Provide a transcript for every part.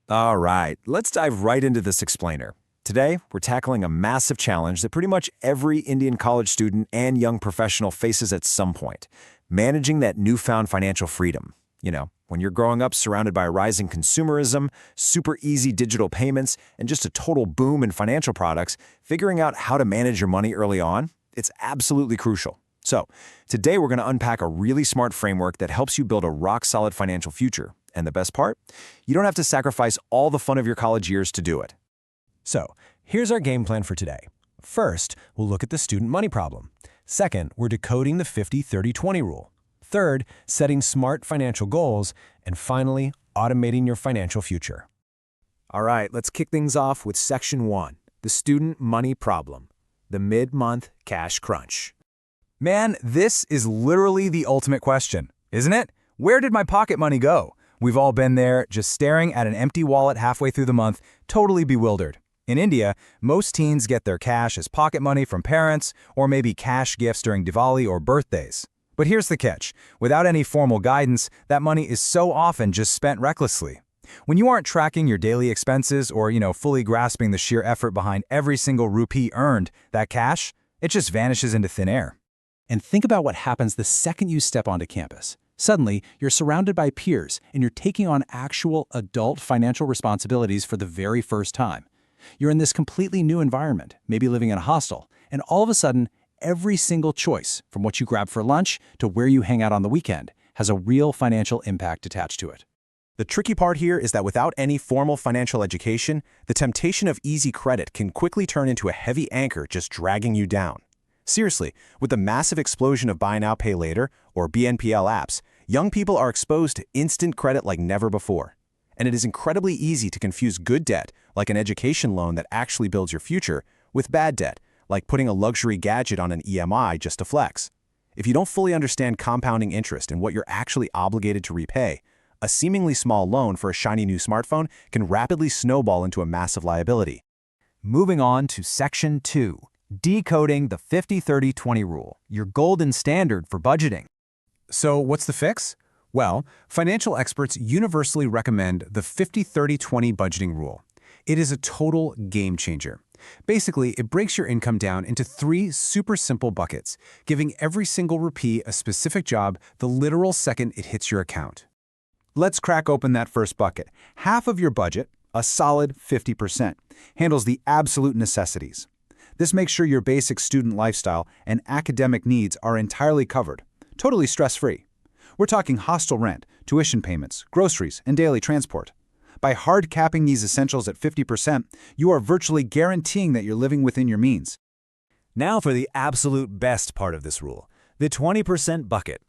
All right, let's dive right into this explainer. Today, we're tackling a massive challenge that pretty much every Indian college student and young professional faces at some point: managing that newfound financial freedom. When you're growing up surrounded by rising consumerism, super easy digital payments, and just a total boom in financial products, figuring out how to manage your money early on, it's absolutely crucial. So, today we're going to unpack a really smart framework that helps you build a rock-solid financial future. And the best part? You don't have to sacrifice all the fun of your college years to do it. So, here's our game plan for today. First, we'll look at the student money problem. Second, we're decoding the 50-30-20 rule. Third, setting smart financial goals. And finally, automating your financial future. All right, let's kick things off with Section 1, the student money problem, the mid-month cash crunch. Man, this is literally the ultimate question, isn't it? Where did my pocket money go? We've all been there, just staring at an empty wallet halfway through the month, totally bewildered. In India, most teens get their cash as pocket money from parents or maybe cash gifts during Diwali or birthdays. But here's the catch. Without any formal guidance, that money is so often just spent recklessly. When you aren't tracking your daily expenses or, fully grasping the sheer effort behind every single rupee earned, that cash, it just vanishes into thin air. And think about what happens the second you step onto campus. Suddenly, you're surrounded by peers and you're taking on actual adult financial responsibilities for the very first time. You're in this completely new environment, maybe living in a hostel, and all of a sudden, every single choice, from what you grab for lunch to where you hang out on the weekend, has a real financial impact attached to it. The tricky part here is that without any formal financial education, the temptation of easy credit can quickly turn into a heavy anchor just dragging you down. Seriously, with the massive explosion of buy now, pay later, or BNPL apps, young people are exposed to instant credit like never before. And it is incredibly easy to confuse good debt, like an education loan that actually builds your future, with bad debt, like putting a luxury gadget on an EMI just to flex. If you don't fully understand compounding interest and what you're actually obligated to repay, a seemingly small loan for a shiny new smartphone can rapidly snowball into a massive liability. Moving on to Section 2, decoding the 50-30-20 rule, your golden standard for budgeting. So what's the fix? Well, financial experts universally recommend the 50-30-20 budgeting rule. It is a total game changer. Basically, it breaks your income down into 3 super simple buckets, giving every single rupee a specific job the literal second it hits your account. Let's crack open that first bucket. Half of your budget, a solid 50%, handles the absolute necessities. This makes sure your basic student lifestyle and academic needs are entirely covered, totally stress-free. We're talking hostel rent, tuition payments, groceries, and daily transport. By hard capping these essentials at 50%, you are virtually guaranteeing that you're living within your means. Now for the absolute best part of this rule, the 20% bucket.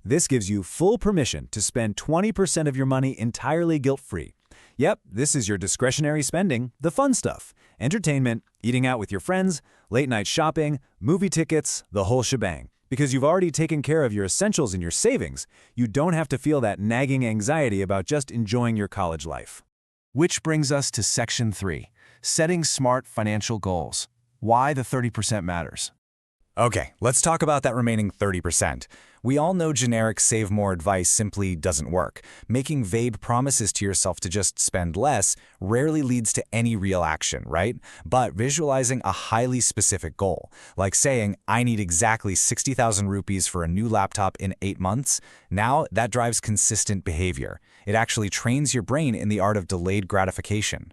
This gives you full permission to spend 20% of your money entirely guilt-free. Yep, this is your discretionary spending, the fun stuff: entertainment, eating out with your friends, late-night shopping, movie tickets, the whole shebang. Because you've already taken care of your essentials in your savings, you don't have to feel that nagging anxiety about just enjoying your college life. Which brings us to Section 3, setting smart financial goals. Why the 30% matters. Okay, let's talk about that remaining 30%. We all know generic save more advice simply doesn't work. Making vague promises to yourself to just spend less rarely leads to any real action, right? But visualizing a highly specific goal, like saying, I need exactly 60,000 rupees for a new laptop in 8 months, now that drives consistent behavior. It actually trains your brain in the art of delayed gratification.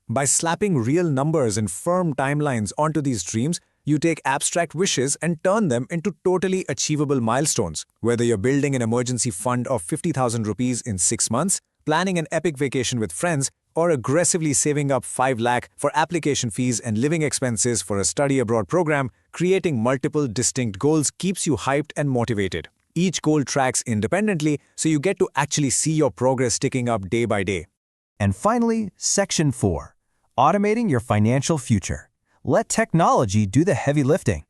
By slapping real numbers and firm timelines onto these dreams, you take abstract wishes and turn them into totally achievable milestones. Whether you're building an emergency fund of 50,000 rupees in 6 months, planning an epic vacation with friends, or aggressively saving up 5 lakh for application fees and living expenses for a study abroad program, creating multiple distinct goals keeps you hyped and motivated. Each goal tracks independently, so you get to actually see your progress ticking up day by day. And finally, Section 4, automating your financial future. Let technology do the heavy lifting.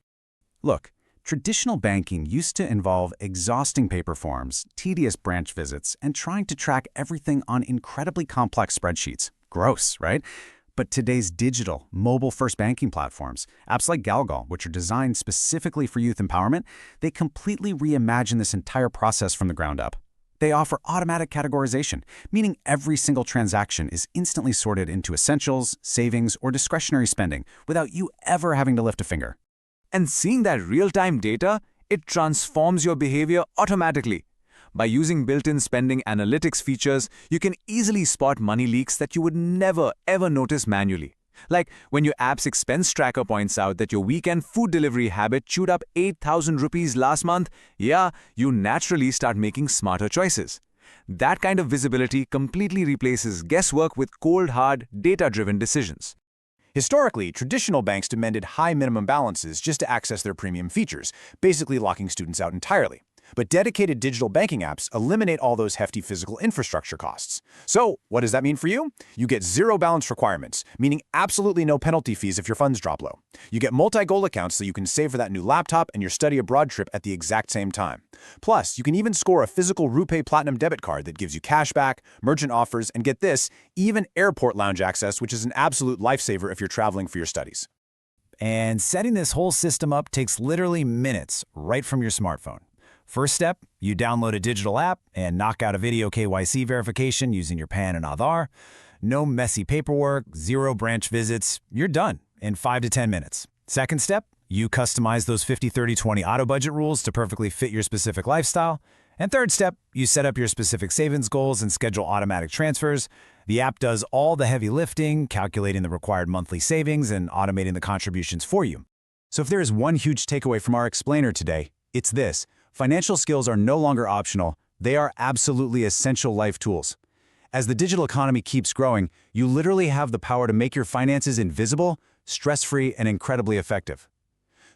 Look, traditional banking used to involve exhausting paper forms, tedious branch visits, and trying to track everything on incredibly complex spreadsheets. Gross, right? But today's digital, mobile-first banking platforms, apps like Galgal, which are designed specifically for youth empowerment, they completely reimagine this entire process from the ground up. They offer automatic categorization, meaning every single transaction is instantly sorted into essentials, savings, or discretionary spending without you ever having to lift a finger. And seeing that real-time data, it transforms your behavior automatically. By using built-in spending analytics features, you can easily spot money leaks that you would never ever notice manually. Like when your app's expense tracker points out that your weekend food delivery habit chewed up 8,000 rupees last month, yeah, you naturally start making smarter choices. That kind of visibility completely replaces guesswork with cold, hard, data-driven decisions. Historically, traditional banks demanded high minimum balances just to access their premium features, basically locking students out entirely. But dedicated digital banking apps eliminate all those hefty physical infrastructure costs. So, what does that mean for you? You get zero balance requirements, meaning absolutely no penalty fees if your funds drop low. You get multi-goal accounts so you can save for that new laptop and your study abroad trip at the exact same time. Plus, you can even score a physical RuPay Platinum debit card that gives you cash back, merchant offers, and get this, even airport lounge access, which is an absolute lifesaver if you're traveling for your studies. And setting this whole system up takes literally minutes right from your smartphone. First step, you download a digital app and knock out a video KYC verification using your PAN and Aadhaar. No messy paperwork, zero branch visits. You're done in 5 to 10 minutes. Second step, you customize those 50-30-20 auto budget rules to perfectly fit your specific lifestyle. And third step, you set up your specific savings goals and schedule automatic transfers. The app does all the heavy lifting, calculating the required monthly savings and automating the contributions for you. So if there is one huge takeaway from our explainer today, it's this. Financial skills are no longer optional. They are absolutely essential life tools. As the digital economy keeps growing, you literally have the power to make your finances invisible, stress-free, and incredibly effective.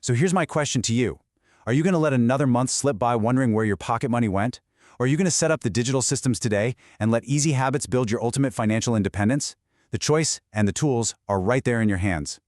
So here's my question to you. Are you going to let another month slip by wondering where your pocket money went? Or are you going to set up the digital systems today and let easy habits build your ultimate financial independence? The choice and the tools are right there in your hands.